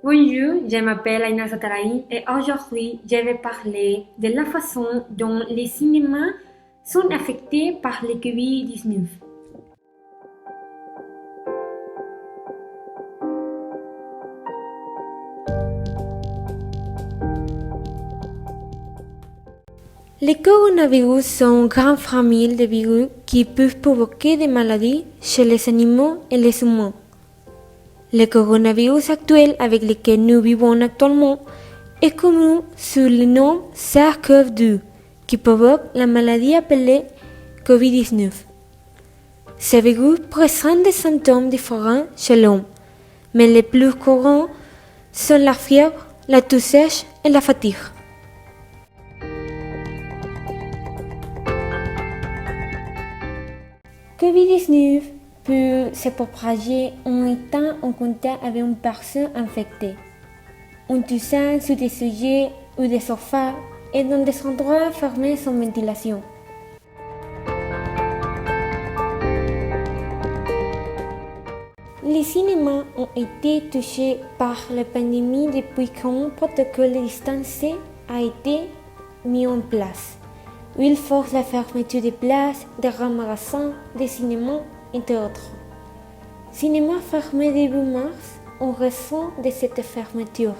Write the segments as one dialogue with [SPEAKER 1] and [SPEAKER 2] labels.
[SPEAKER 1] Bonjour, je m'appelle Aina Zatarain et aujourd'hui je vais parler de la façon dont les cinémas sont affectés par le Covid-19. Les coronavirus sont une grande famille de virus qui peuvent provoquer des maladies chez les animaux et les humains. Le coronavirus actuel avec lequel nous vivons actuellement est connu sous le nom SARS-CoV-2, qui provoque la maladie appelée COVID-19. Ce virus présente des symptômes différents chez l'homme, mais les plus courants sont la fièvre, la toux sèche et la fatigue. COVID-19 peut se propager en étant en contact avec une personne infectée, en toussant sur des sujets ou des sofas et dans des endroits fermés sans ventilation. Les cinémas ont été touchés par la pandémie depuis qu'un protocole distancié a été mis en place. Il force la fermeture des places, des grands magasins, des cinémas, entre autres. Cinéma fermé début mars en raison de cette fermeture.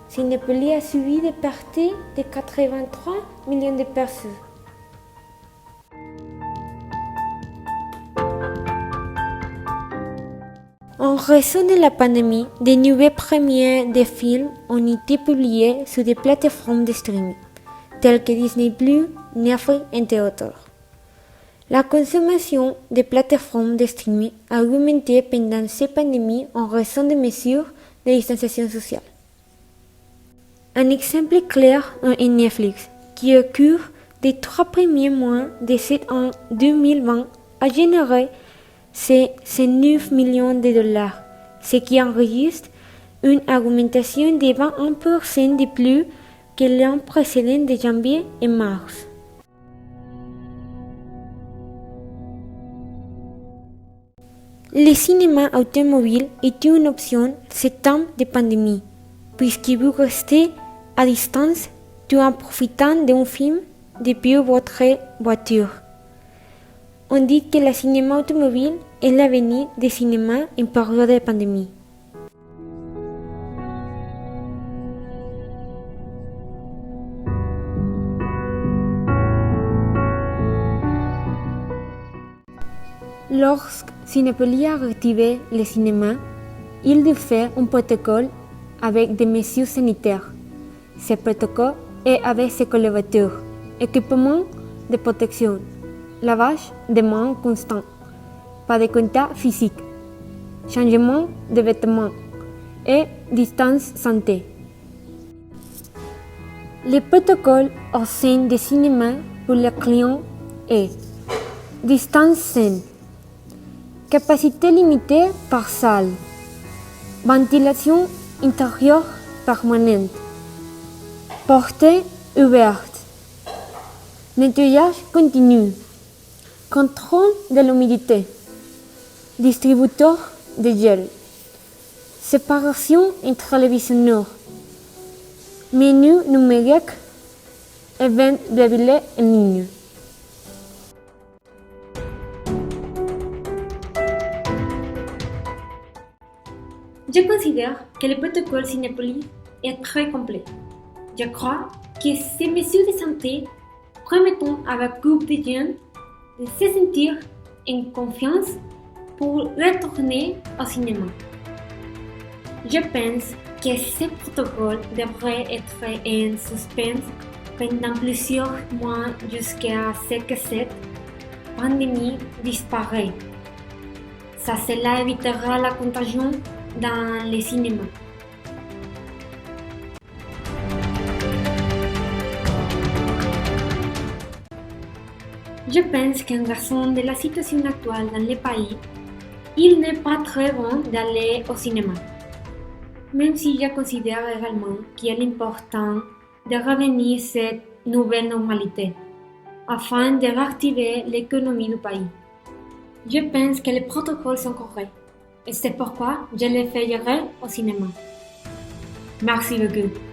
[SPEAKER 1] Cinépolis a subi des pertes de 83 millions de personnes. En raison de la pandémie, des nouvelles premières de films ont été publiées sur des plateformes de streaming, telles que Disney+, Netflix, entre autres. La consommation des plateformes de streaming a augmenté pendant cette pandémie en raison des mesures de distanciation sociale. Un exemple clair est Netflix, qui au cours des 3 premiers mois de cet an 2020 a généré 9 millions de dollars, ce qui enregistre une augmentation de 21% de plus que l'an précédent de janvier et mars. Le cinéma automobile est une option ces temps de pandémie, puisque vous restez à distance tout en profitant d'un film depuis votre voiture. On dit que le cinéma automobile est l'avenir des cinémas en période de pandémie. Lorsque Cinépolis a réactivé le cinéma, il a fait un protocole avec des mesures sanitaires. Ce protocole est avec ses collaborateurs, équipement de protection, lavage de mains constant, pas de contact physique, changement de vêtements et distance santé. Le protocole au sein des cinémas pour les clients est distance saine, capacité limitée par salle, ventilation intérieure permanente, portée ouverte, nettoyage continu, contrôle de l'humidité, distributeur de gel, séparation entre les visionneurs, menu numérique et vente de billets en ligne. Je considère que le protocole Cinépolis est très complet. Je crois que ces mesures de santé permettent à beaucoup de gens de se sentir en confiance pour retourner au cinéma. Je pense que ce protocole devrait être en suspens pendant plusieurs mois jusqu'à ce que cette pandémie disparaisse. Cela évitera la contagion dans les cinémas. Je pense qu'en raison de la situation actuelle dans le pays, il n'est pas très bon d'aller au cinéma. Même si je considère également qu'il est important de revenir à cette nouvelle normalité, afin de réactiver l'économie du pays. Je pense que les protocoles sont corrects, et c'est pourquoi je les ferai au cinéma. Merci beaucoup.